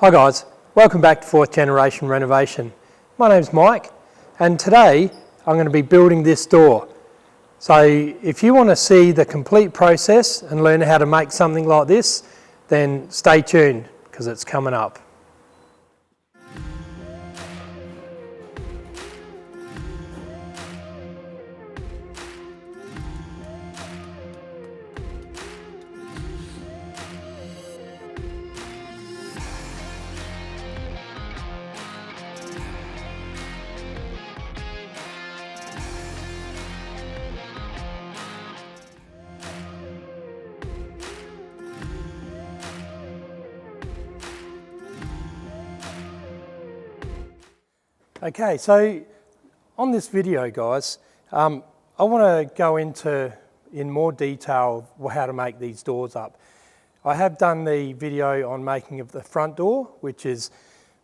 Hi guys, welcome back to 4th Generation Renovation. My name's Mike and today I'm going to be building this door. So if you want to see the complete process and learn how to make something like this, then stay tuned because it's coming up. Okay, so on this video guys, I want to go in more detail how to make these doors up. I have done the video on making of the front door, which is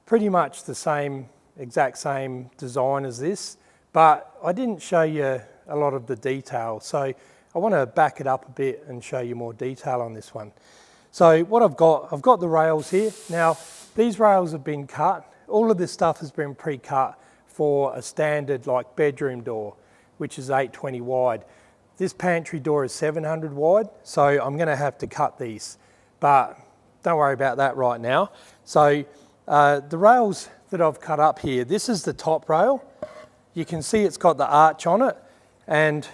pretty much the exact same design as this, but I didn't show you a lot of the detail. So I want to back it up a bit and show you more detail on this one. So what I've got the rails here. Now, these rails have been cut. All of this stuff has been pre-cut for a standard like bedroom door, which is 820 wide. This pantry door is 700 wide, so I'm going to have to cut these, but don't worry about that right now. So the rails that I've cut up here, this is the top rail. You can see it's got the arch on it, and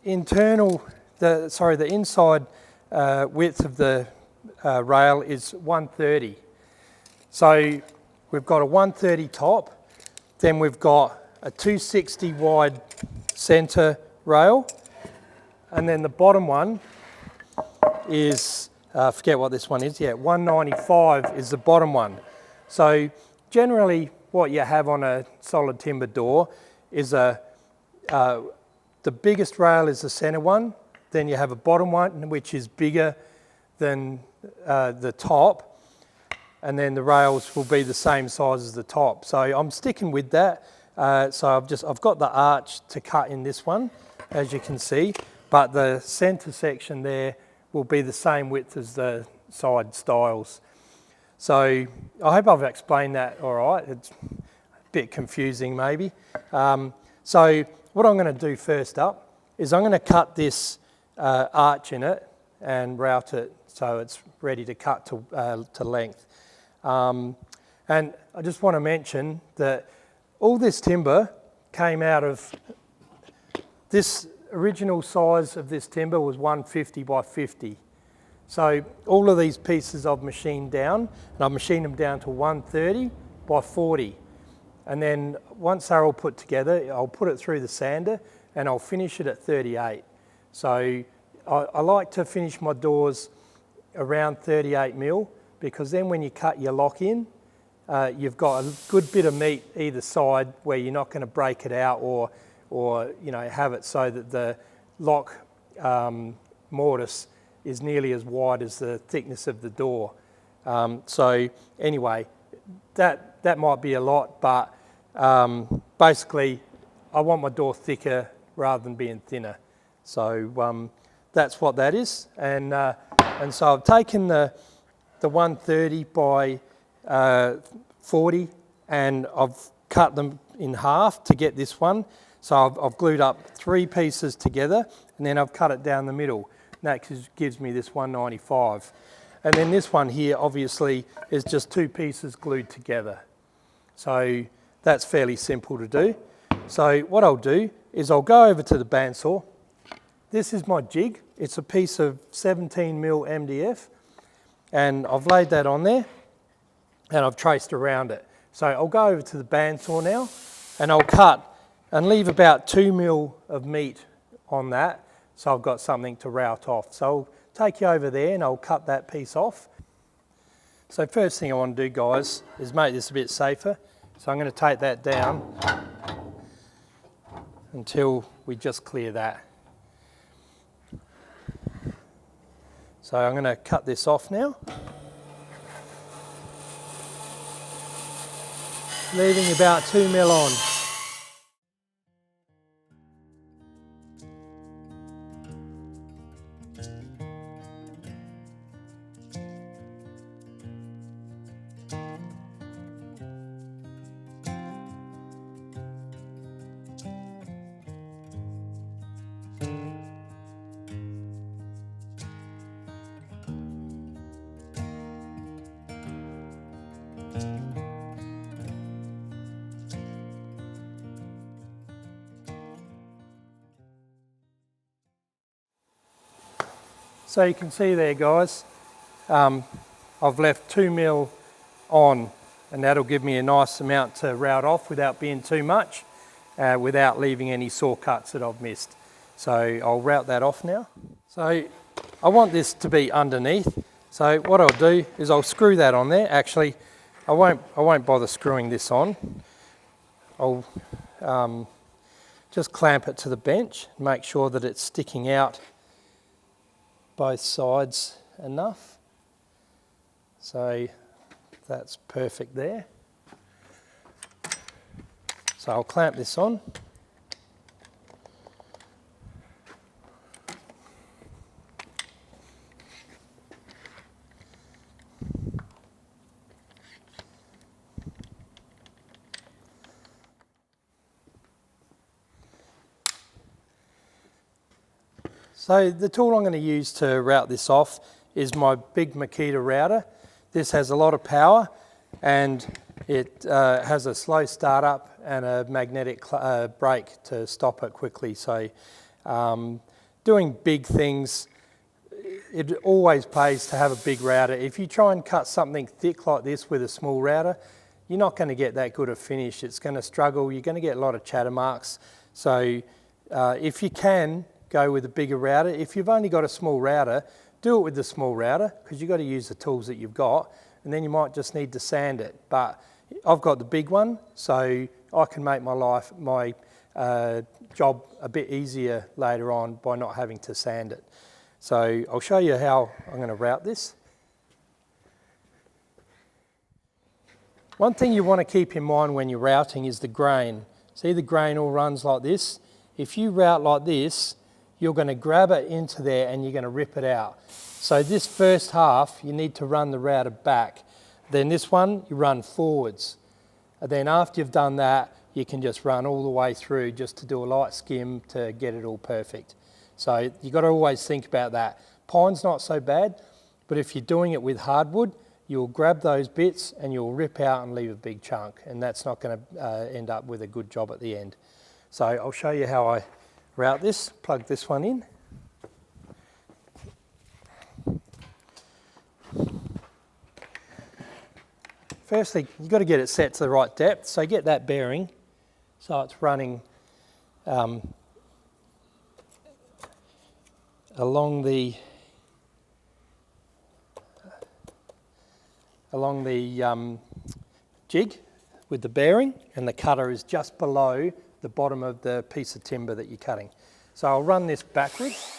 the inside width of the rail is 130. So we've got a 130 top, then we've got a 260 wide centre rail, and then the bottom one is, forget what this one is, 195 is the bottom one. So generally what you have on a solid timber door is the biggest rail is the centre one, then you have a bottom one which is bigger than the top, and then the rails will be the same size as the top. So I'm sticking with that. So I've got the arch to cut in this one, as you can see, but the centre section there will be the same width as the side stiles. So I hope I've explained that all right. It's a bit confusing maybe. So what I'm going to do first up is I'm going to cut this arch in it and route it so it's ready to cut to length. And I just want to mention that all this timber came out of, this original size of this timber was 150 by 50. So all of these pieces I've machined down, and I've machined them down to 130 by 40. And then once they're all put together, I'll put it through the sander and I'll finish it at 38. So I like to finish my doors around 38 mil, because then when you cut your lock in, you've got a good bit of meat either side where you're not going to break it out or have it so that the lock mortise is nearly as wide as the thickness of the door. So anyway, that might be a lot, but basically I want my door thicker rather than being thinner. So that's what that is, and so I've taken the 130 by 40 and I've cut them in half to get this one. So I've glued up 3 pieces together and then I've cut it down the middle. And that gives me this 195. And then this one here obviously is just 2 pieces glued together. So that's fairly simple to do. So what I'll do is I'll go over to the bandsaw. This is my jig. It's a piece of 17 mil MDF. And I've laid that on there and I've traced around it. So I'll go over to the bandsaw now and I'll cut and leave about 2 mil of meat on that, so I've got something to route off. So I'll take you over there and I'll cut that piece off. So first thing I want to do guys is make this a bit safer. So I'm going to take that down until we just clear that. So I'm going to cut this off now, leaving about 2 mil on. So you can see there, guys, I've left 2mm on, and that'll give me a nice amount to route off without being too much, without leaving any saw cuts that I've missed. So I'll route that off now. So I want this to be underneath. So what I'll do is I'll screw that on there. Actually, I won't bother screwing this on. I'll just clamp it to the bench, make sure that it's sticking out both sides enough. So that's perfect there. So I'll clamp this on. So the tool I'm going to use to route this off is my big Makita router. This has a lot of power, and it has a slow startup and a magnetic brake to stop it quickly. So doing big things, it always pays to have a big router. If you try and cut something thick like this with a small router, you're not going to get that good a finish. It's going to struggle. You're going to get a lot of chatter marks. So if you can, go with a bigger router. If you've only got a small router, do it with the small router, because you've got to use the tools that you've got, and then you might just need to sand it. But I've got the big one, so I can make my job a bit easier later on by not having to sand it. So I'll show you how I'm going to route this. One thing you want to keep in mind when you're routing is the grain. See, the grain all runs like this. If you route like this, you're going to grab it into there and you're going to rip it out. So this first half, you need to run the router back. Then this one, you run forwards. And then after you've done that, you can just run all the way through just to do a light skim to get it all perfect. So you've got to always think about that. Pine's not so bad, but if you're doing it with hardwood, you'll grab those bits and you'll rip out and leave a big chunk, and that's not going to end up with a good job at the end. So I'll show you how I route this. Plug this one in. Firstly, you've got to get it set to the right depth, so get that bearing so it's running along the jig with the bearing, and the cutter is just below the bottom of the piece of timber that you're cutting. So I'll run this backwards.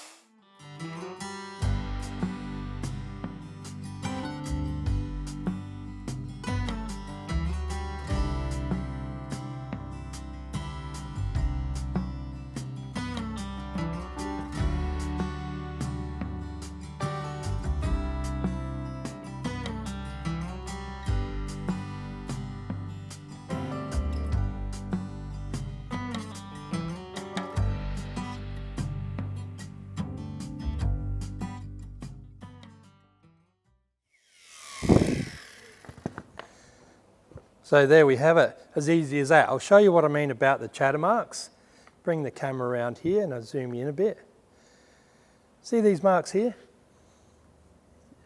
So there we have it, as easy as that. I'll show you what I mean about the chatter marks. Bring the camera around here and I'll zoom in a bit. See these marks here?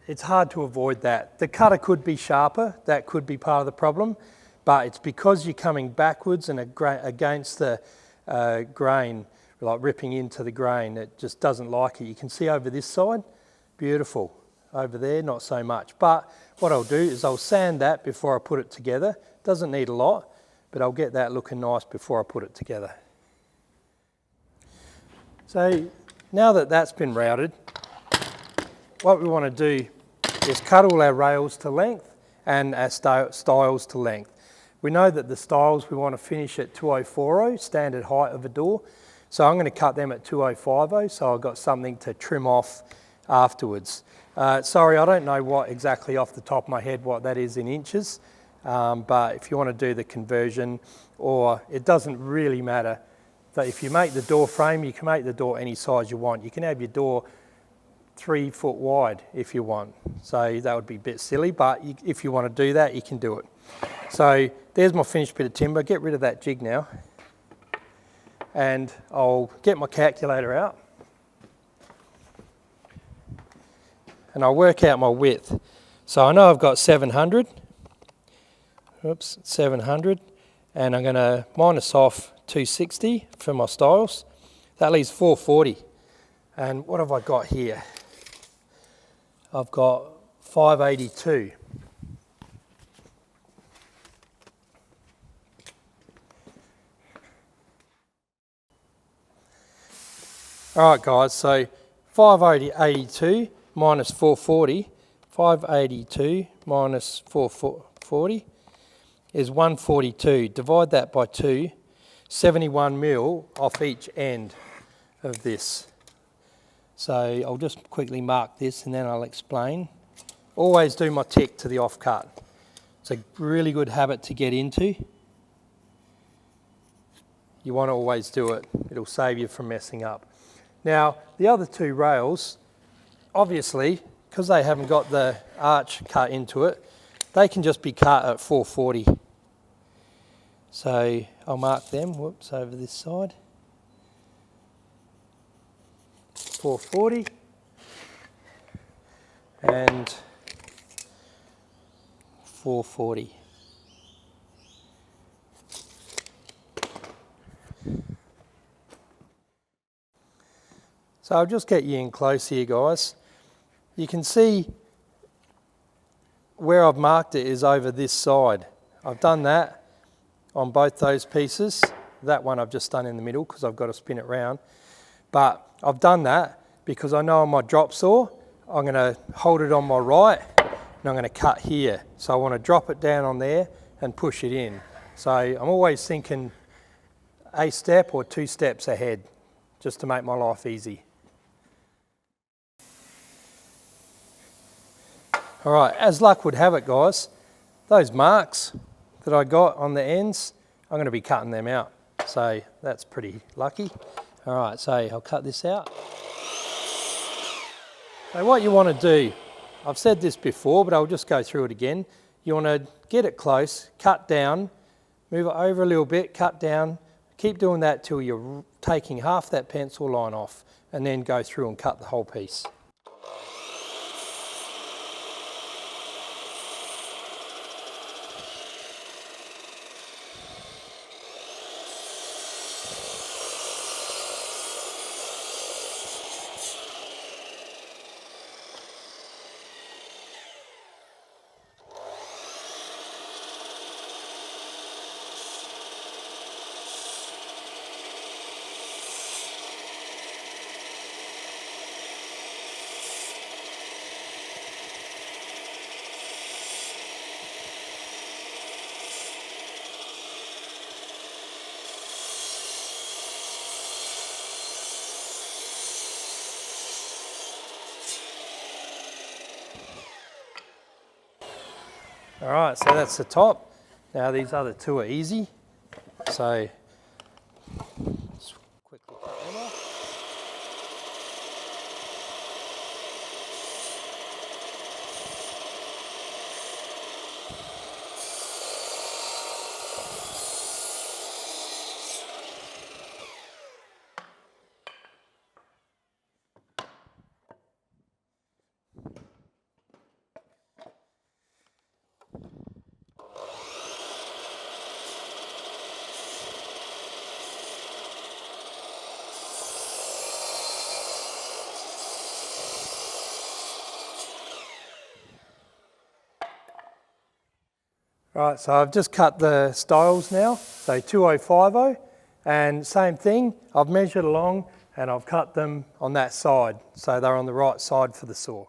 It's hard to avoid that. The cutter could be sharper, that could be part of the problem, but it's because you're coming backwards and against the grain, like ripping into the grain, it just doesn't like it. You can see over this side, beautiful. Over there, not so much. But what I'll do is I'll sand that before I put it together. Doesn't need a lot, but I'll get that looking nice before I put it together. So now that that's been routed, what we want to do is cut all our rails to length and our stiles to length. We know that the stiles we want to finish at 2040, standard height of a door. So I'm going to cut them at 2050, so I've got something to trim off afterwards. Sorry, I don't know exactly off the top of my head what that is in inches, but if you want to do the conversion, or it doesn't really matter. That if you make the door frame, you can make the door any size you want. You can have your door 3 foot wide if you want. So that would be a bit silly, but if you want to do that, you can do it. So there's my finished bit of timber. Get rid of that jig now. And I'll get my calculator out. And I'll work out my width. So I know I've got 700. Oops, 700. And I'm going to minus off 260 for my styles. That leaves 440. And what have I got here? I've got 582. All right, guys, so 582 minus 440, 582 minus 440 is 142. Divide that by 2, 71 mil off each end of this. So I'll just quickly mark this and then I'll explain. Always do my tick to the offcut. It's a really good habit to get into. You want to always do it. It'll save you from messing up. Now, the other 2 rails, obviously, because they haven't got the arch cut into it, they can just be cut at 440. So I'll mark them, whoops, over this side. 440 and 440. So I'll just get you in close here, guys. You can see where I've marked it is over this side. I've done that on both those pieces. That one I've just done in the middle because I've got to spin it round. But I've done that because I know on my drop saw, I'm going to hold it on my right and I'm going to cut here. So I want to drop it down on there and push it in. So I'm always thinking a step or 2 steps ahead just to make my life easy. All right, as luck would have it, guys, those marks that I got on the ends, I'm going to be cutting them out. So that's pretty lucky. All right, so I'll cut this out. So what you want to do, I've said this before, but I'll just go through it again. You want to get it close, cut down, move it over a little bit, cut down. Keep doing that till you're taking half that pencil line off and then go through and cut the whole piece. All right, so that's the top. Now these other 2 are easy. So just quickly cut them off. Right, so I've just cut the styles now, so 2050, and same thing, I've measured along and I've cut them on that side, so they're on the right side for the saw.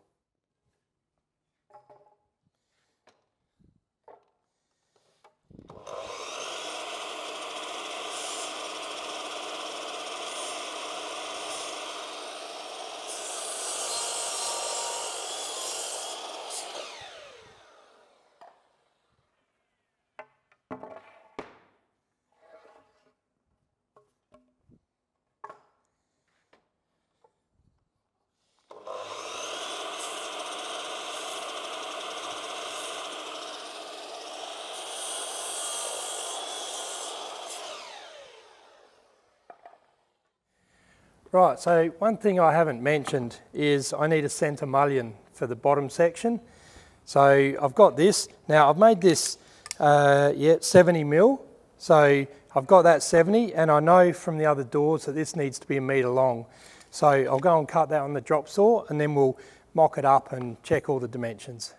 Right, so one thing I haven't mentioned is I need a centre mullion for the bottom section. So I've got this. Now I've made this 70 mil. So I've got that 70, and I know from the other doors that this needs to be 1 metre long. So I'll go and cut that on the drop saw, and then we'll mock it up and check all the dimensions.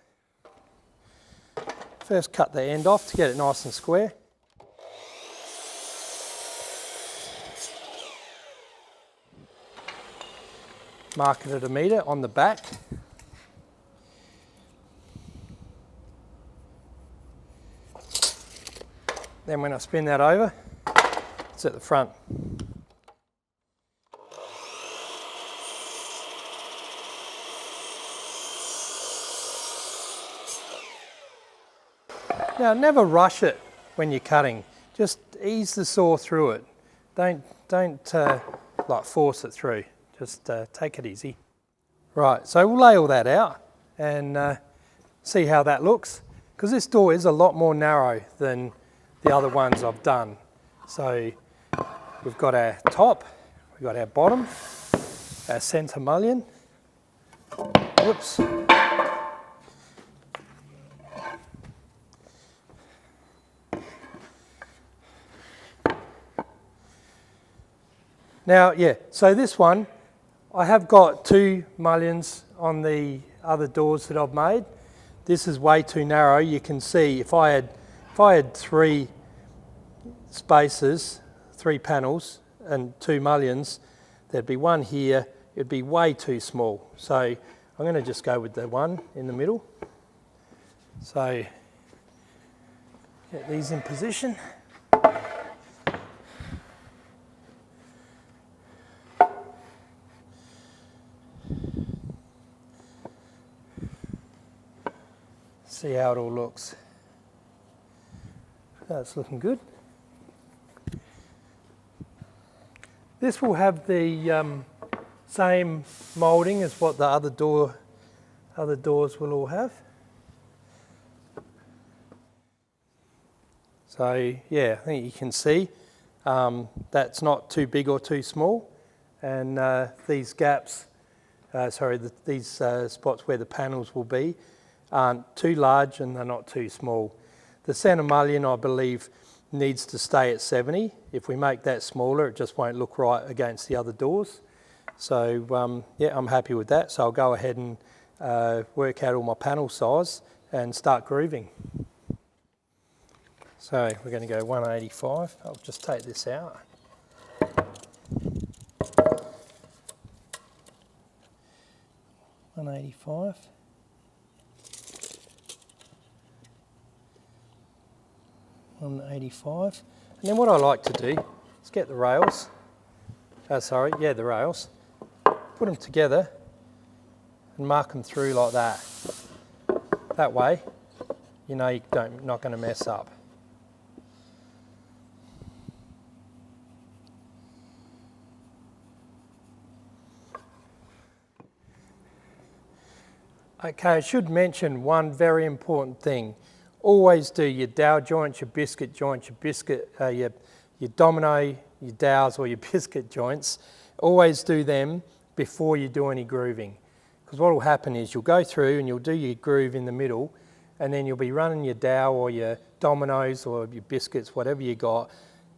First cut the end off to get it nice and square. Mark it at 1 metre on the back. Then when I spin that over, it's at the front. Now never rush it when you're cutting. Just ease the saw through it. Don't like force it through. Just take it easy. Right, so we'll lay all that out and see how that looks. Because this door is a lot more narrow than the other ones I've done. So we've got our top, we've got our bottom, our centre mullion. Whoops. Now, yeah, so this one, I have got 2 mullions on the other doors that I've made. This is way too narrow. You can see if I had 3 spaces, 3 panels and 2 mullions, there'd be one here. It'd be way too small. So I'm going to just go with the one in the middle. So get these in position. See how it all looks. That's looking good. This will have the same moulding as what the other doors will all have. So yeah, I think you can see that's not too big or too small, and these gaps, these spots where the panels will be, aren't too large and they're not too small. The centre mullion, I believe, needs to stay at 70. If we make that smaller, it just won't look right against the other doors. So yeah, I'm happy with that. So I'll go ahead and work out all my panel size and start grooving. So we're going to go 185. I'll just take this out. $185. 185. And then what I like to do is get the rails, the rails, put them together and mark them through like that. That way, you know you're not going to mess up. Okay, I should mention one very important thing. Always do your dowel joints, your biscuit joints, your domino, your dowels or your biscuit joints. Always do them before you do any grooving. Because what will happen is you'll go through and you'll do your groove in the middle, and then you'll be running your dowel or your dominoes or your biscuits, whatever you got,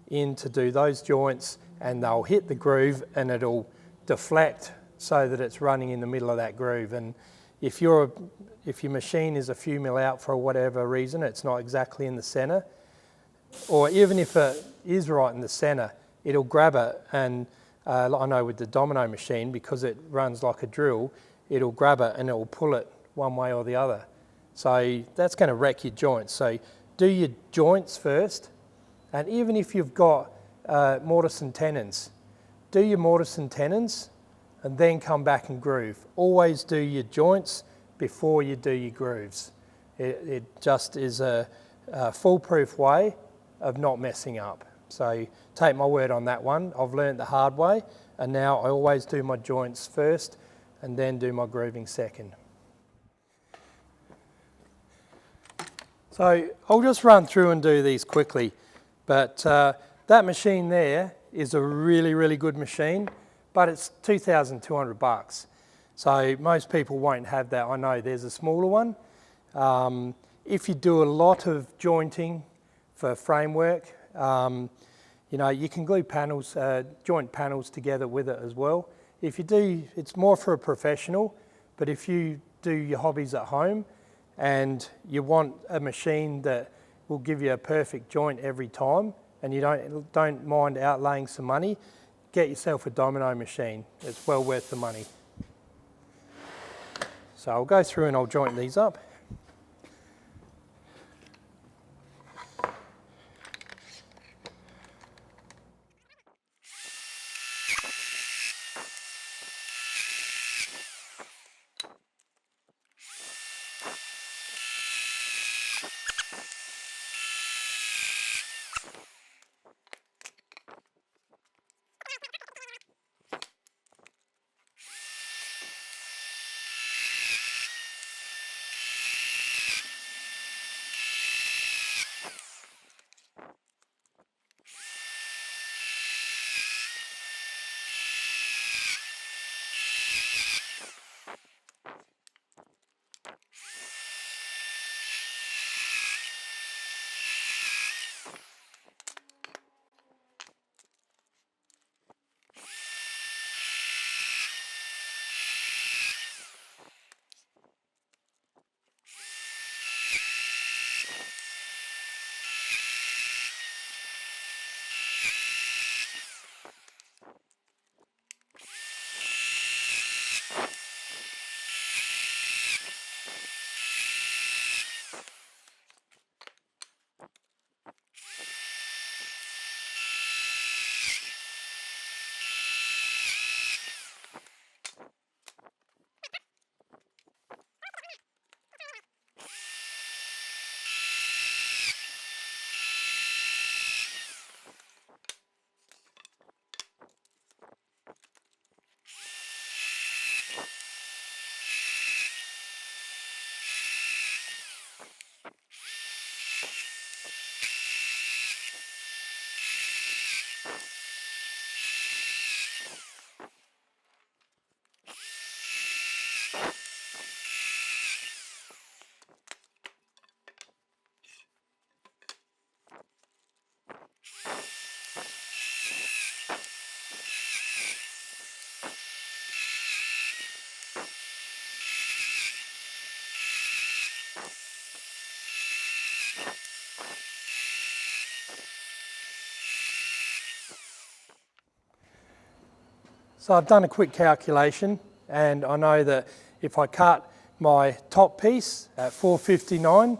in to do those joints, and they'll hit the groove and it'll deflect so that it's running in the middle of that groove. And if your machine is a few mil out for whatever reason, it's not exactly in the centre, or even if it is right in the centre, it'll grab it, and I know with the domino machine, because it runs like a drill, it'll grab it and it'll pull it one way or the other. So that's going to wreck your joints. So do your joints first, and even if you've got mortise and tenons, do your mortise and tenons and then come back and groove. Always do your joints before you do your grooves. It just is a foolproof way of not messing up. So take my word on that one. I've learned the hard way, and now I always do my joints first and then do my grooving second. So I'll just run through and do these quickly, but that machine there is a really, really good machine. but it's 2,200 bucks. So most people won't have that. I know there's a smaller one. If you do a lot of jointing for framework, you know, you can glue panels, joint panels together with it as well. If you do, it's more for a professional, but if you do your hobbies at home and you want a machine that will give you a perfect joint every time and you don't mind outlaying some money, get yourself a domino machine. It's well worth the money. So I'll go through and I'll joint these up. So I've done a quick calculation and I know that if I cut my top piece at 459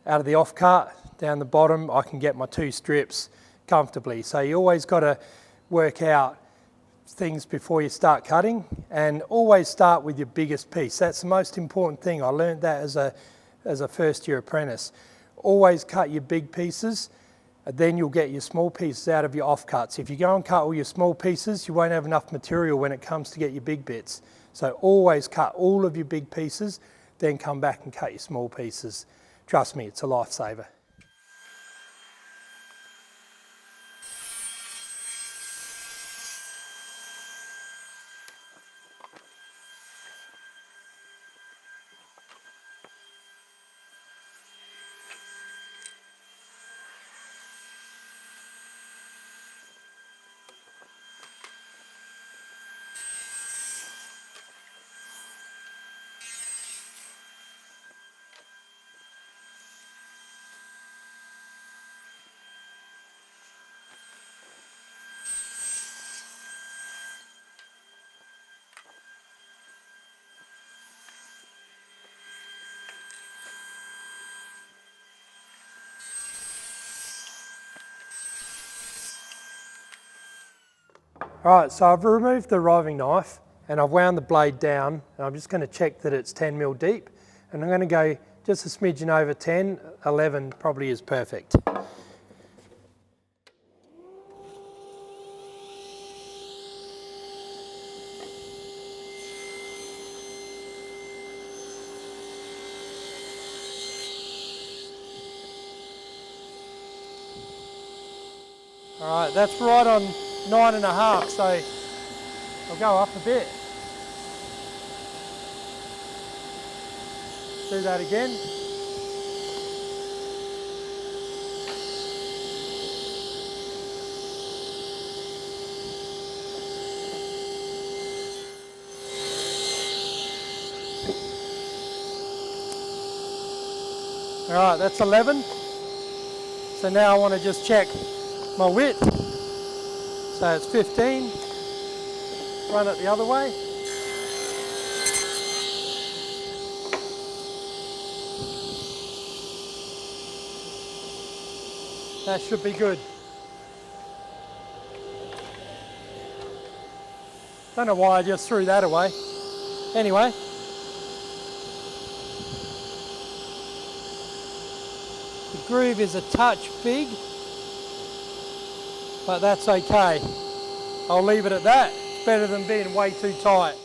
out of the off cut down the bottom, I can get my 2 strips comfortably. So you always got to work out things before you start cutting, and always start with your biggest piece. That's the most important thing. I learned that as a first year apprentice. Always cut your big pieces, then you'll get your small pieces out of your offcuts. If you go and cut all your small pieces, you won't have enough material when it comes to get your big bits. So always cut all of your big pieces, then come back and cut your small pieces. Trust me, it's a lifesaver. Alright, so I've removed the riving knife and I've wound the blade down, and I'm just going to check that it's 10 mil deep, and I'm going to go just a smidgen over 10, 11 probably is perfect. Alright, that's right on 9.5, so I'll go up a bit. Do that again. All right, that's 11. So now I want to just check my width. So it's 15. Run it the other way. That should be good. Don't know why I just threw that away. Anyway. The groove is a touch big, but that's okay. I'll leave it at that. It's better than being way too tight.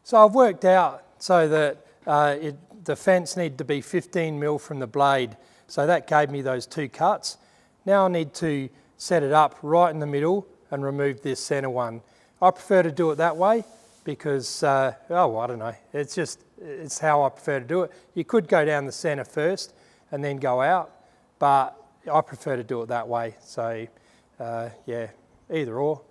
So I've worked out so that the fence needed to be 15 mil from the blade. So that gave me those 2 cuts. Now I need to set it up right in the middle and remove this center one. I prefer to do it that way because, I don't know, it's how I prefer to do it. You could go down the center first and then go out, but I prefer to do it that way. So yeah, either or.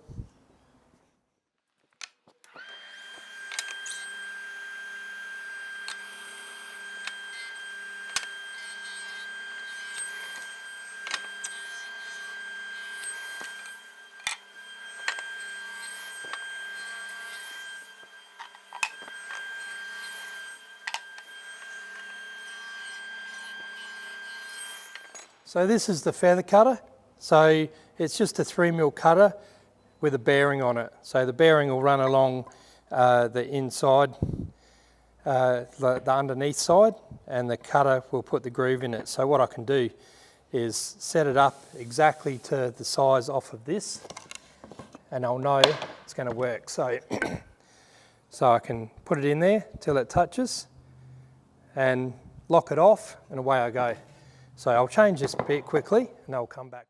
So this is the feather cutter. So it's just a 3mm cutter with a bearing on it. So the bearing will run along the inside, the underneath side, and the cutter will put the groove in it. So what I can do is set it up exactly to the size off of this, and I'll know it's going to work. So, so I can put it in there till it touches and lock it off, and away I go. So I'll change this bit quickly and I'll come back.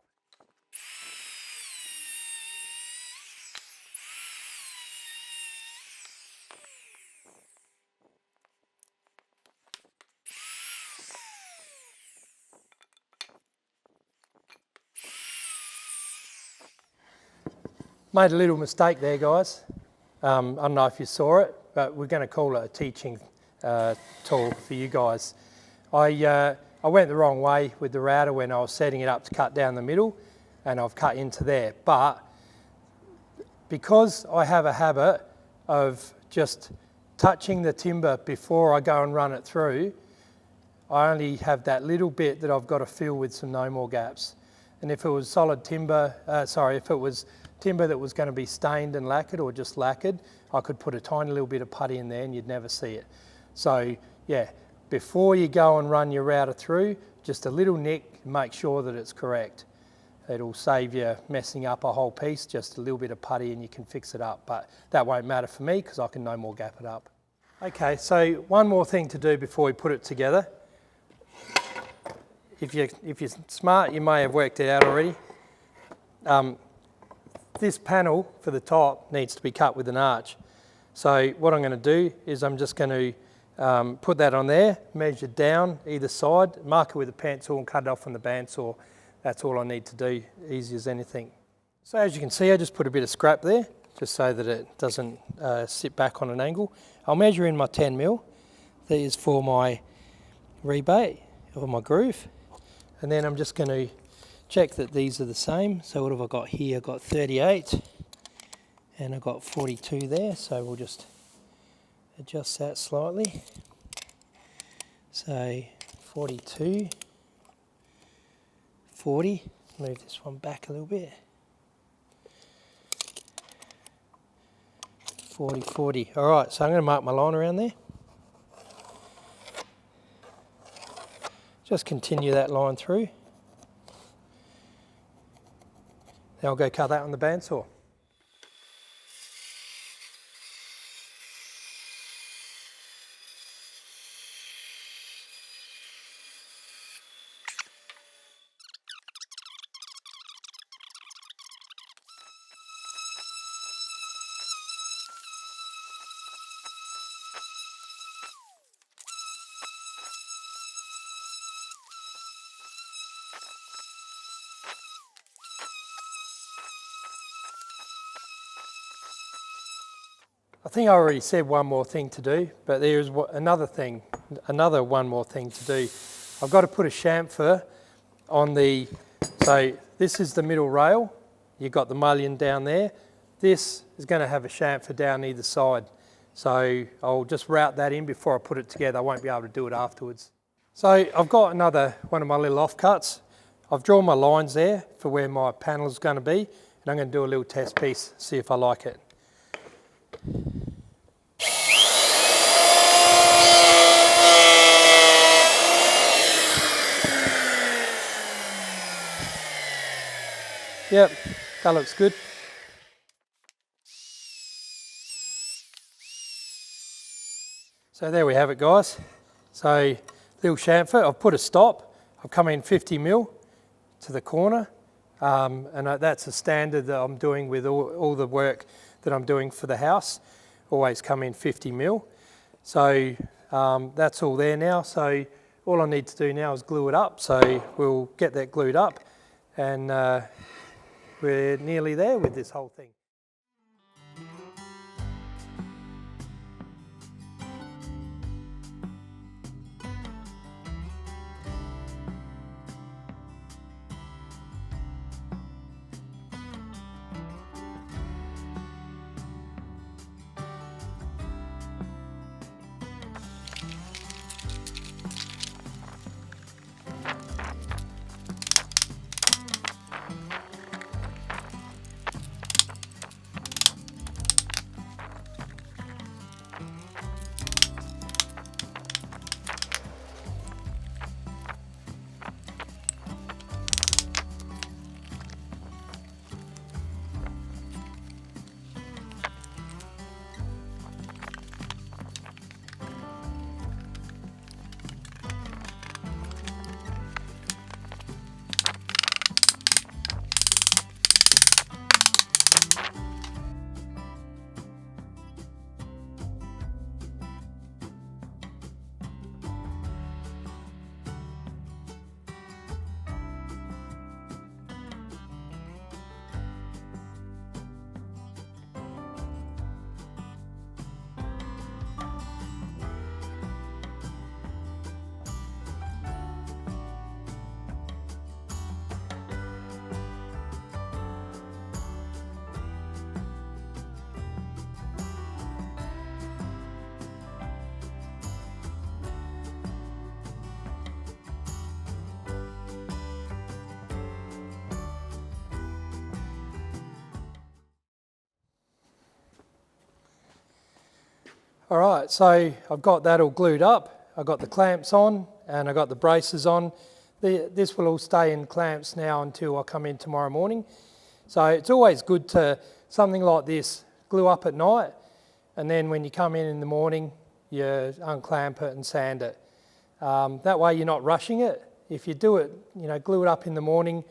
Made a little mistake there, guys. I don't know if you saw it, but we're going to call it a teaching tool for you guys. I went the wrong way with the router when I was setting it up to cut down the middle, and I've cut into there. But because I have a habit of just touching the timber before I go and run it through, I only have that little bit that I've got to fill with some no more gaps. And if it was solid timber, if it was timber that was going to be stained and lacquered or just lacquered, I could put a tiny little bit of putty in there and you'd never see it. So yeah, before you go and run your router through, just a little nick, make sure that it's correct. It'll save you messing up a whole piece, just a little bit of putty and you can fix it up. But that won't matter for me because I can no more gap it up. Okay, so one more thing to do before we put it together. If you're smart, you may have worked it out already. This panel for the top needs to be cut with an arch. So what I'm going to do is I'm just going to put that on there, measure down either side, mark it with a pencil and cut it off from the bandsaw. That's all I need to do, easy as anything. So as you can see, I just put a bit of scrap there, just so that it doesn't sit back on an angle. I'll measure in my 10mm. That is for my rebate, or my groove. And then I'm just going to check that these are the same. So what have I got here? I've got 38 and I've got 42 there. So we'll just adjust that slightly. So 42, 40, move this one back a little bit. 40, 40. All right, so I'm going to mark my line around there. Just continue that line through. Then I'll go cut that on the bandsaw. I think I already said one more thing to do, but there's another one more thing to do. I've got to put a chamfer on the, so this is the middle rail. You've got the mullion down there. This is going to have a chamfer down either side. So I'll just route that in before I put it together. I won't be able to do it afterwards. So I've got another one of my little offcuts. I've drawn my lines there for where my panel is going to be, and I'm going to do a little test piece, see if I like it. Yep, that looks good. So there we have it, guys. So little chamfer, I've put a stop. I've come in 50 mil to the corner, and that's a standard that I'm doing with all the work that I'm doing for the house. Always come in 50 mil. So that's all there now. So all I need to do now is glue it up. So we'll get that glued up, and we're nearly there with this whole thing. All right, so I've got that all glued up. I've got the clamps on and I've got the braces on. This will all stay in clamps now until I come in tomorrow morning. So it's always good to, something like this, glue up at night, and then when you come in the morning, you unclamp it and sand it. That way you're not rushing it. If you do it, glue it up in the morning,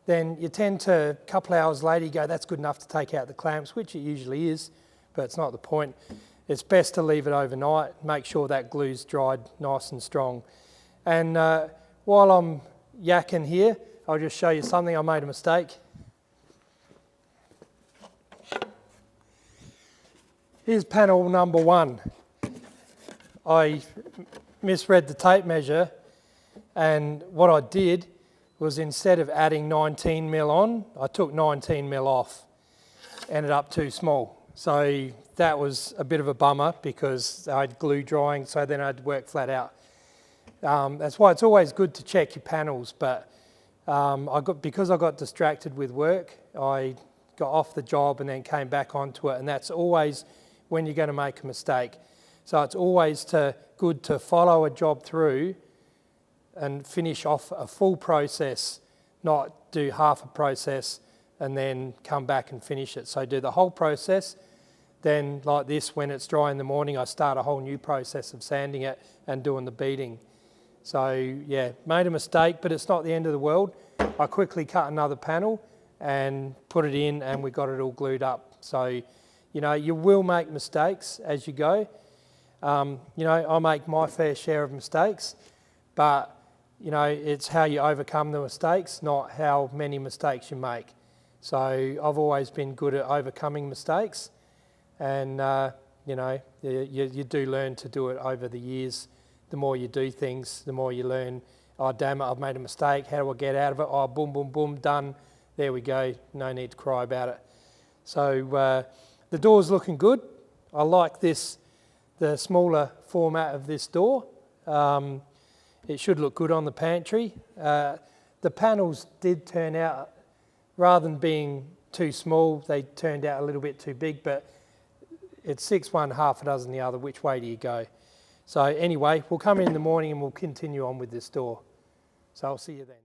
then you tend to, a couple of hours later, you go, that's good enough to take out the clamps, which it usually is, but it's not the point. It's best to leave it overnight, make sure that glue's dried nice and strong. And while I'm yakking here, I'll just show you something. I made a mistake. Here's panel number 1. I misread the tape measure, and what I did was instead of adding 19 mil on, I took 19 mil off, ended up too small. So that was a bit of a bummer because I had glue drying, so then I had to work flat out. That's why it's always good to check your panels, but because I got distracted with work, I got off the job and then came back onto it, and that's always when you're going to make a mistake. So it's always good to follow a job through and finish off a full process, not do half a process and then come back and finish it. So do the whole process, then like this, when it's dry in the morning, I start a whole new process of sanding it and doing the beading. So yeah, made a mistake, but it's not the end of the world. I quickly cut another panel and put it in, and we got it all glued up. So, you know, you will make mistakes as you go. You know, I make my fair share of mistakes, but you know, it's how you overcome the mistakes, not how many mistakes you make. So I've always been good at overcoming mistakes, and you know, you do learn to do it over the years. The more you do things, the more you learn. Oh damn it, I've made a mistake, how do I get out of it? Oh, boom, boom, boom, done. There we go, no need to cry about it. So the door's looking good. I like this, the smaller format of this door. It should look good on the pantry. The panels did turn out, rather than being too small, they turned out a little bit too big, but it's 6 one, half a dozen the other. Which way do you go? So anyway, we'll come in the morning and we'll continue on with this door. So I'll see you then.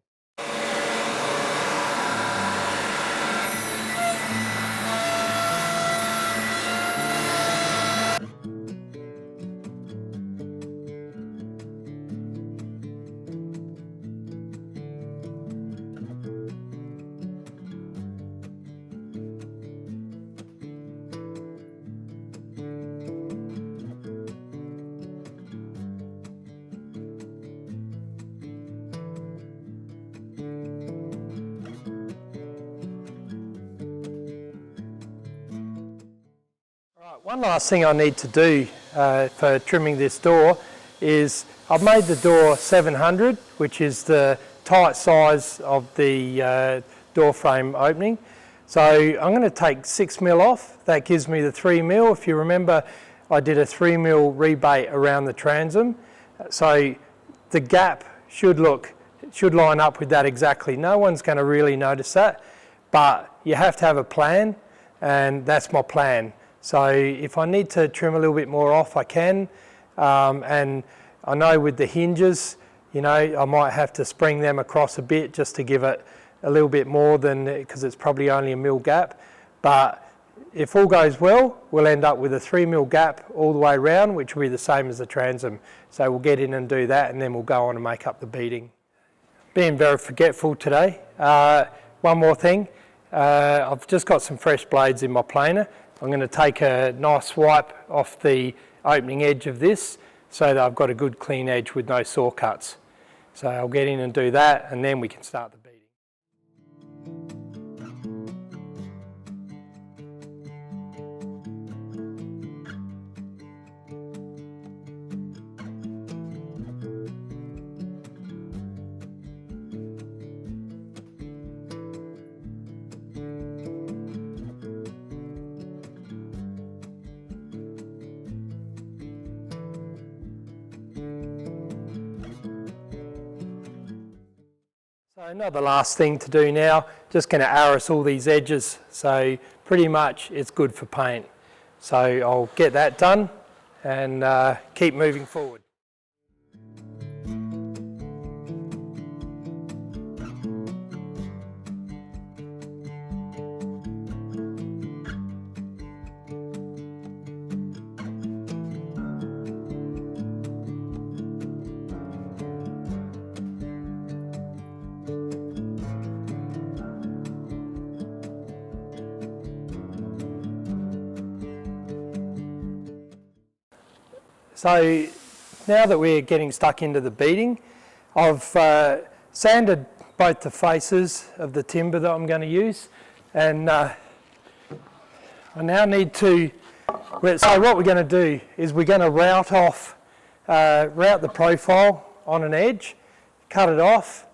One last thing I need to do for trimming this door is I've made the door 700, which is the tight size of the door frame opening. So I'm going to take 6 mil off. That gives me the 3 mil. If you remember, I did a 3 mil rebate around the transom. So the gap should line up with that exactly. No one's going to really notice that, but you have to have a plan, and that's my plan. So if I need to trim a little bit more off, I can. And I know with the hinges, you know, I might have to spring them across a bit just to give it a little bit more than, because it's probably only a mil gap. But if all goes well, we'll end up with a 3 mil gap all the way around, which will be the same as the transom. So we'll get in and do that, and then we'll go on and make up the beading. Being very forgetful today. One more thing, I've just got some fresh blades in my planer. I'm going to take a nice swipe off the opening edge of this so that I've got a good clean edge with no saw cuts. So I'll get in and do that, and then we can start the beading. So another last thing to do now, just going to arras all these edges, so pretty much it's good for paint. So I'll get that done and keep moving forward. So now that we're getting stuck into the beading, I've sanded both the faces of the timber that I'm going to use, and I now need to, so what we're going to do is we're going to route the profile on an edge, cut it off,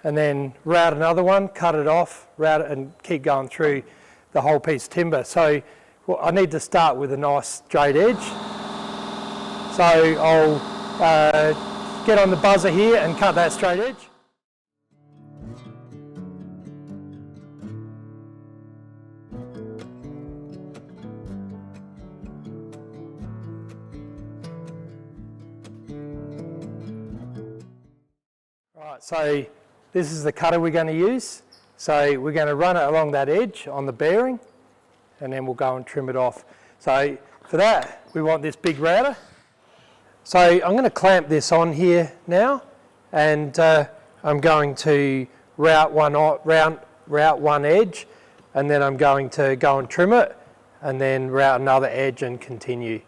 and then route another one, cut it off, route it, and keep going through the whole piece of timber. So well, I need to start with a nice straight edge. So I'll get on the buzzer here and cut that straight edge. Right, so this is the cutter we're going to use. So we're going to run it along that edge on the bearing, and then we'll go and trim it off. So for that, we want this big router. So I'm going to clamp this on here now, and I'm going to route one edge, and then I'm going to go and trim it, and then route another edge and continue.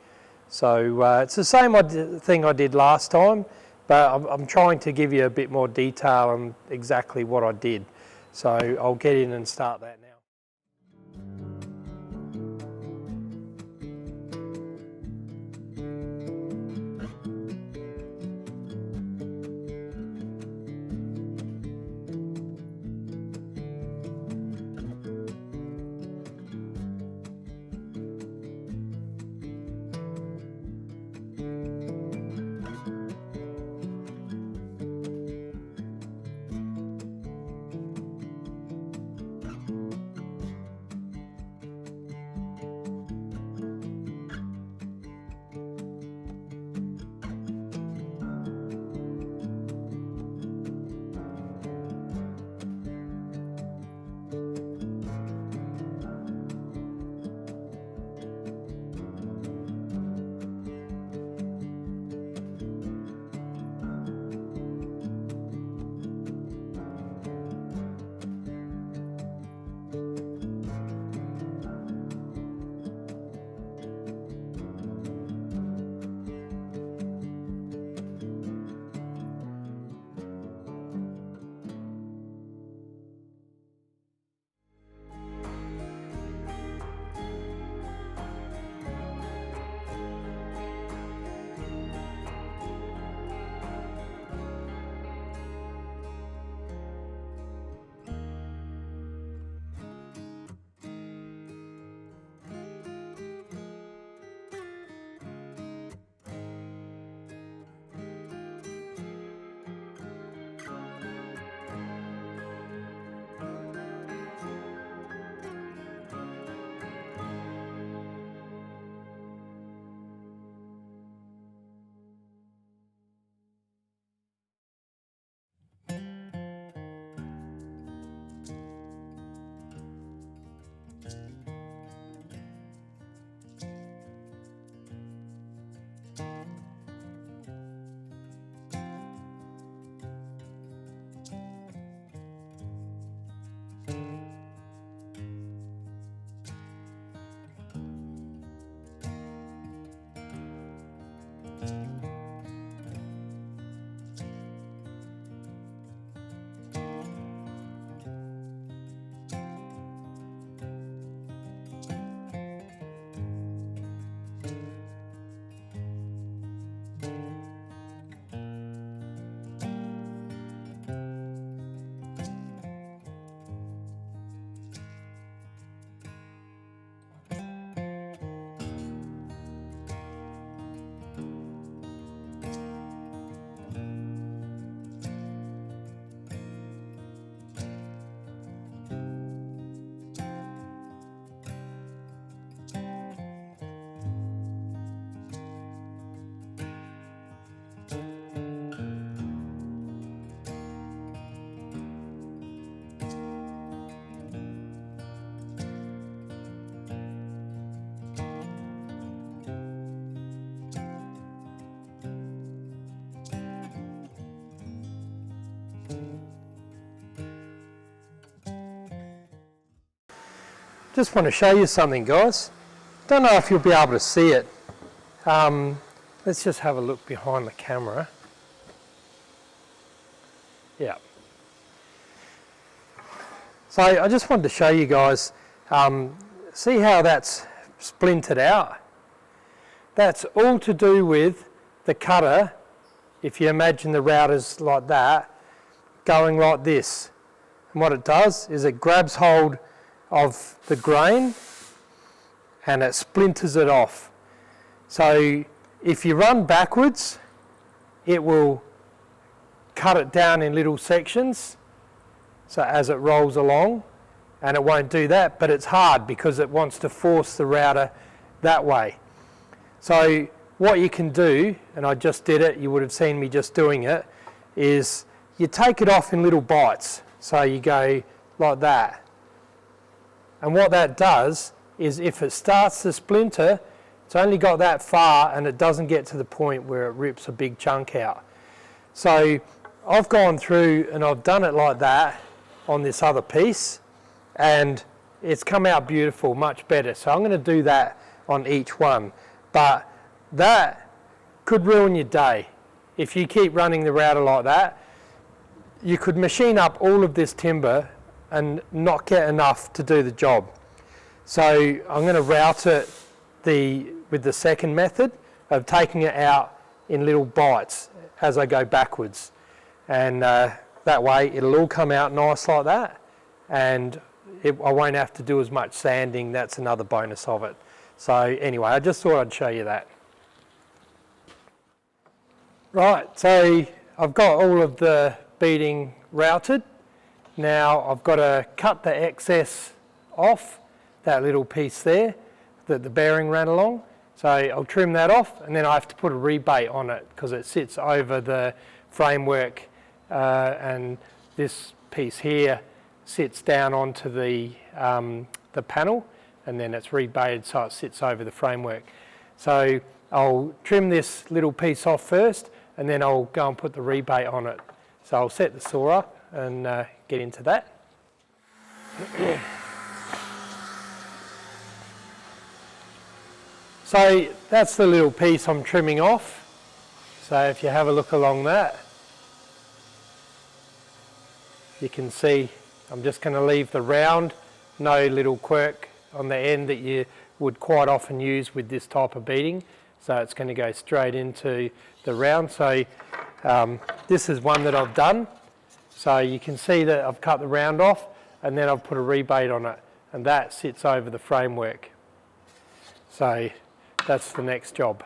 So it's the same thing I did last time, but I'm trying to give you a bit more detail on exactly what I did. So I'll get in and start that now. Just want to show you something, guys. Don't know if you'll be able to see it. Let's just have a look behind the camera. Yeah. So I just wanted to show you guys, see how that's splintered out? That's all to do with the cutter. If you imagine the routers like that, going like this. And what it does is it grabs hold of the grain and it splinters it off. So if you run backwards, it will cut it down in little sections, so as it rolls along, and it won't do that, but it's hard because it wants to force the router that way. So what you can do, and I just did it, you would have seen me just doing it, is you take it off in little bites. So you go like that. And what that does is if it starts to splinter, it's only got that far and it doesn't get to the point where it rips a big chunk out. So I've gone through and I've done it like that on this other piece, and it's come out beautiful, much better. So I'm going to do that on each one. But that could ruin your day. If you keep running the router like that, you could machine up all of this timber and not get enough to do the job. So I'm going to route it with the second method of taking it out in little bites as I go backwards. And that way it'll all come out nice like that, and I won't have to do as much sanding. That's another bonus of it. So anyway, I just thought I'd show you that. Right, so I've got all of the beading routed. Now I've got to cut the excess off, that little piece there that the bearing ran along. So I'll trim that off, and then I have to put a rebate on it because it sits over the framework, and this piece here sits down onto the panel, and then it's rebated so it sits over the framework. So I'll trim this little piece off first, and then I'll go and put the rebate on it. So I'll set the saw up and get into that. So that's the little piece I'm trimming off. So if you have a look along that, you can see I'm just going to leave the round, no little quirk on the end that you would quite often use with this type of beading. So it's going to go straight into the round. So this is one that I've done. So you can see that I've cut the round off, and then I've put a rebate on it, and that sits over the framework. So that's the next job.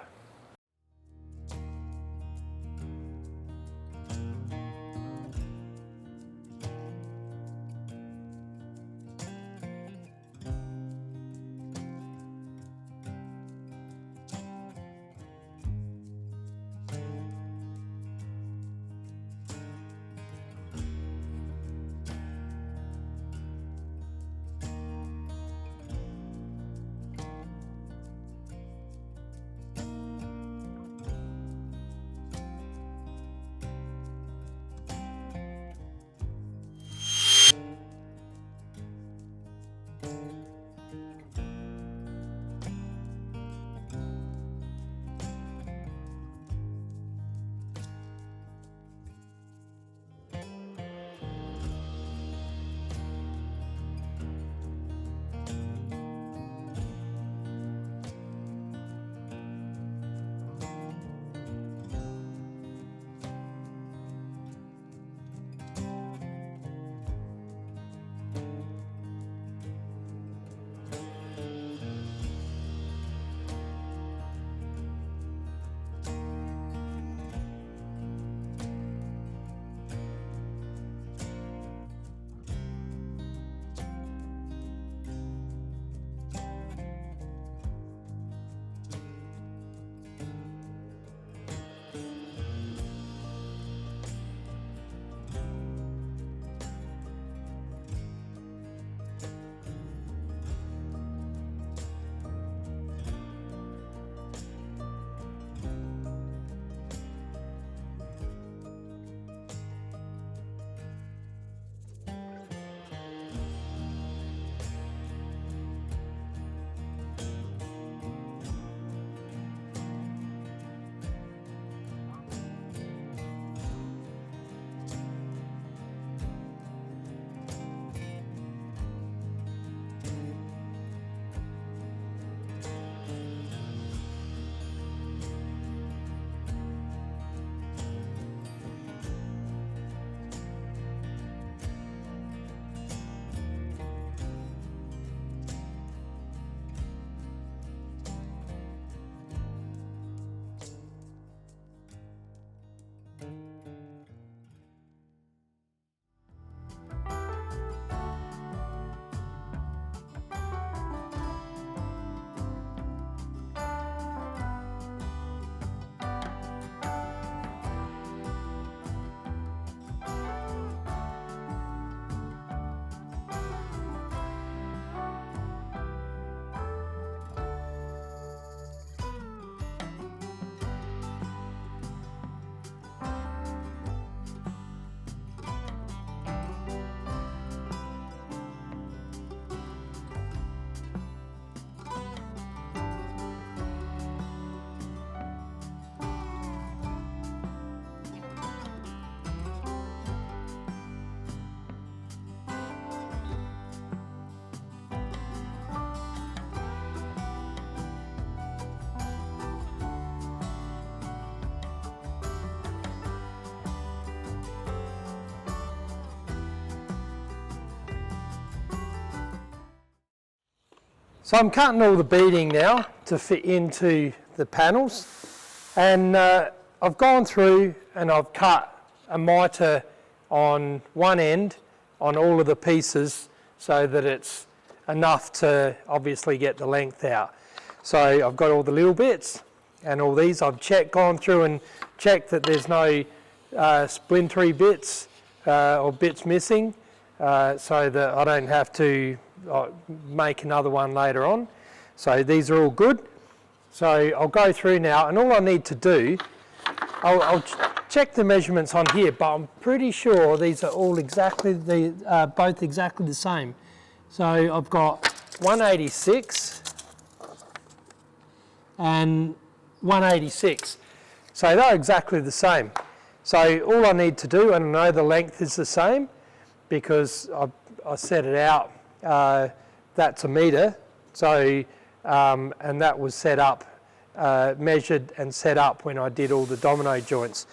So I'm cutting all the beading now to fit into the panels, and I've gone through and I've cut a mitre on one end on all of the pieces so that it's enough to obviously get the length out. So I've got all the little bits and all these. I've gone through and checked that there's no splintery bits or bits missing, so that I don't have to make another one later on. So these are all good. So I'll go through now, and all I need to do, I'll check the measurements on here, but I'm pretty sure these are all both exactly the same. So I've got 186 and 186. So they're exactly the same. So all I need to do, and I know the length is the same because I set it out, that's a metre. So, and that was set up, measured and set up when I did all the domino joints.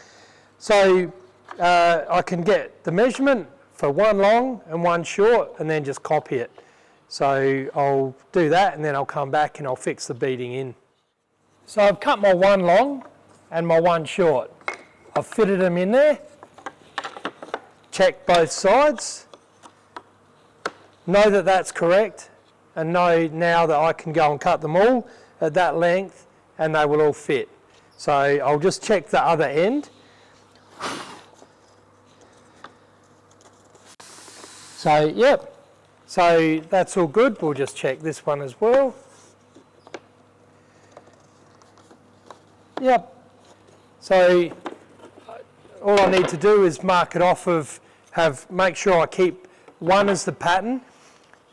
So I can get the measurement for one long and one short and then just copy it. So I'll do that and then I'll come back and I'll fix the beading in. So I've cut my one long and my one short. I've fitted them in there, checked both sides, know that that's correct, and know now that I can go and cut them all at that length and they will all fit. So I'll just check the other end. So yep, so that's all good. We'll just check this one as well. Yep, so all I need to do is mark it off make sure I keep one as the pattern.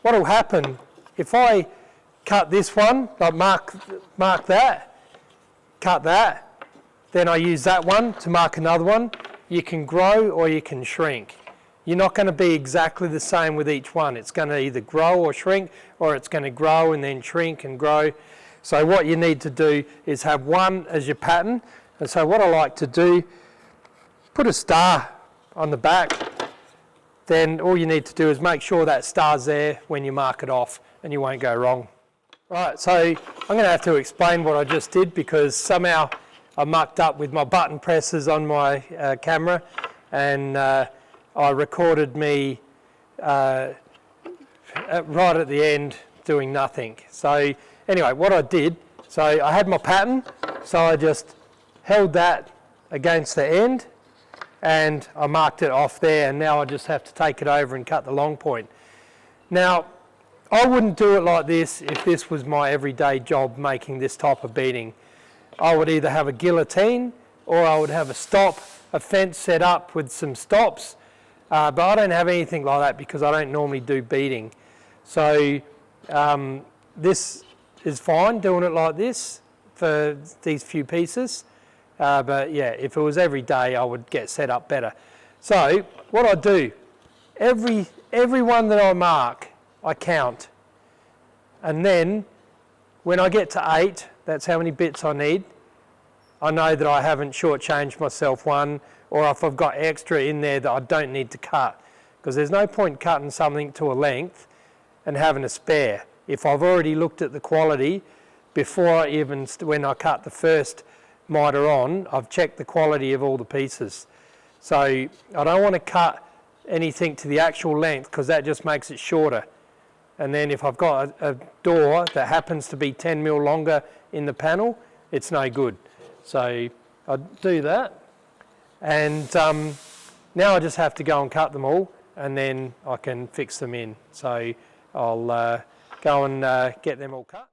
What will happen if I cut this one, like mark that, cut that, then I use that one to mark another one. You can grow or you can shrink. You're not going to be exactly the same with each one. It's going to either grow or shrink, or it's going to grow and then shrink and grow. So what you need to do is have one as your pattern. And so what I like to do, put a star on the back. Then all you need to do is make sure that star's there when you mark it off and you won't go wrong. Right, so I'm going to have to explain what I just did because somehow I mucked up with my button presses on my camera, and I recorded me right at the end doing nothing. So anyway, what I did, so I had my pattern, so I just held that against the end and I marked it off there, and now I just have to take it over and cut the long point. Now, I wouldn't do it like this if this was my everyday job making this type of beading. I would either have a guillotine or I would have a fence set up with some stops, but I don't have anything like that because I don't normally do beading. So this is fine doing it like this for these few pieces. But yeah, if it was every day, I would get set up better. So what I do, every one that I mark, I count. And then when I get to 8, that's how many bits I need. I know that I haven't shortchanged myself one, or if I've got extra in there that I don't need to cut. Because there's no point cutting something to a length and having a spare. If I've already looked at the quality before when I cut the first mitre on, I've checked the quality of all the pieces. So I don't want to cut anything to the actual length because that just makes it shorter. And then if I've got a door that happens to be 10 mil longer in the panel, it's no good. So I do that, and now I just have to go and cut them all, and then I can fix them in. So I'll go and get them all cut.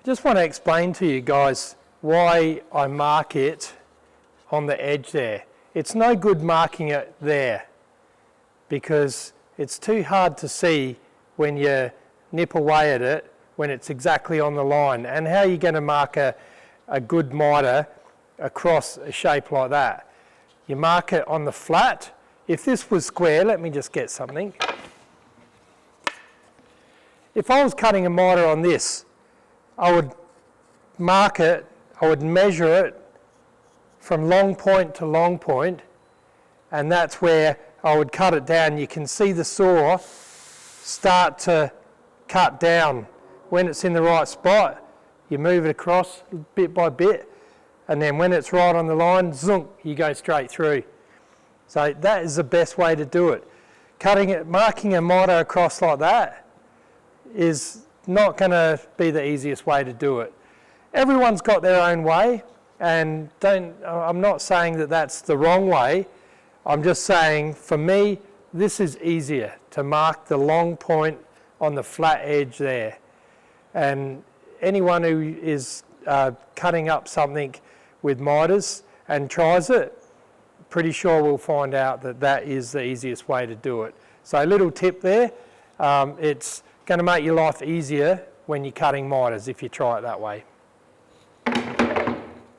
Just want to explain to you guys why I mark it on the edge there. It's no good marking it there because it's too hard to see when you nip away at it when it's exactly on the line. And how are you going to mark a good mitre across a shape like that? You mark it on the flat if this was square, let me just get something. If I was cutting a miter on this, I would mark it, I would measure it from long point to long point, and that's where I would cut it down. You can see the saw start to cut down. When it's in the right spot, you move it across bit by bit, and then when it's right on the line, zoom, you go straight through. So that is the best way to do it. Cutting it, marking a miter across like that is not going to be the easiest way to do it. Everyone's got their own way, and I'm not saying that that's the wrong way. I'm just saying, for me, this is easier to mark the long point on the flat edge there. And anyone who is cutting up something with miters and tries it, pretty sure we'll find out that that is the easiest way to do it. So a little tip there, it's going to make your life easier when you're cutting miters if you try it that way.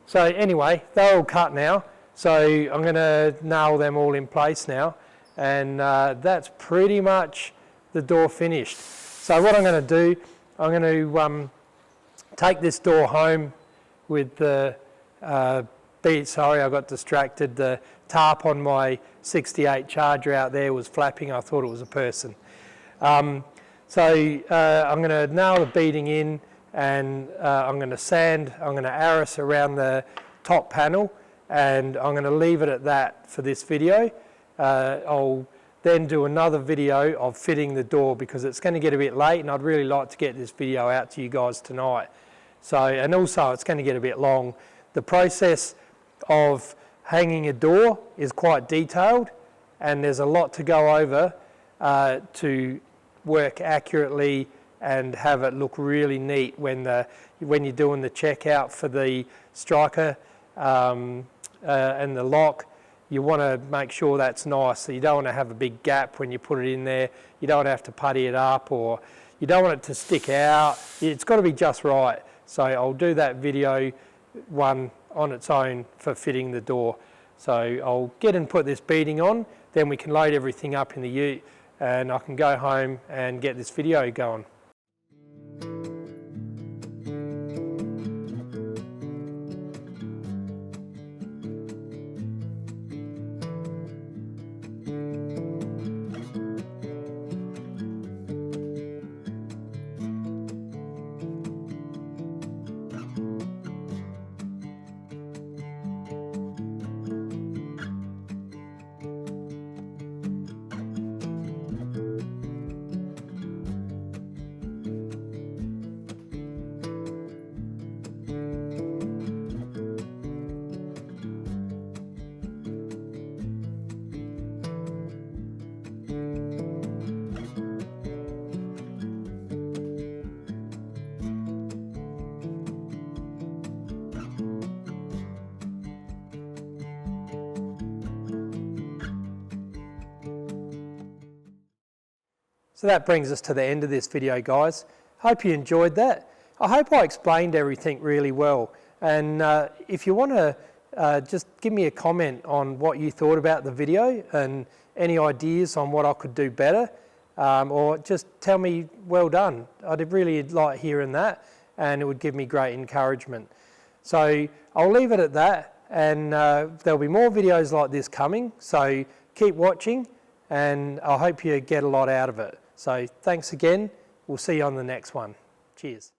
So anyway, they're all cut now, so I'm going to nail them all in place now, and that's pretty much the door finished. So what I'm going to do, I'm going to take this door home with the sorry, I got distracted. The tarp on my 68 Charger out there was flapping. I thought it was a person. I'm going to nail the beading in, and I'm going to sand, I'm going to arris around the top panel, and I'm going to leave it at that for this video. I'll then do another video of fitting the door because it's going to get a bit late, and I'd really like to get this video out to you guys tonight. So, and also it's going to get a bit long. The process of hanging a door is quite detailed, and there's a lot to go over to work accurately and have it look really neat when you're doing the checkout for the striker and the lock. You want to make sure that's nice, so you don't want to have a big gap when you put it in there. You don't want to have to putty it up, or you don't want it to stick out. It's got to be just right. So I'll do that video one on its own for fitting the door. So I'll get and put this beading on, then we can load everything up in the ute, and I can go home and get this video going. So that brings us to the end of this video, guys. Hope you enjoyed that. I hope I explained everything really well. And if you want to just give me a comment on what you thought about the video and any ideas on what I could do better, or just tell me well done. I'd really like hearing that, and it would give me great encouragement. So I'll leave it at that, and there'll be more videos like this coming, so keep watching, and I hope you get a lot out of it. So thanks again. We'll see you on the next one. Cheers.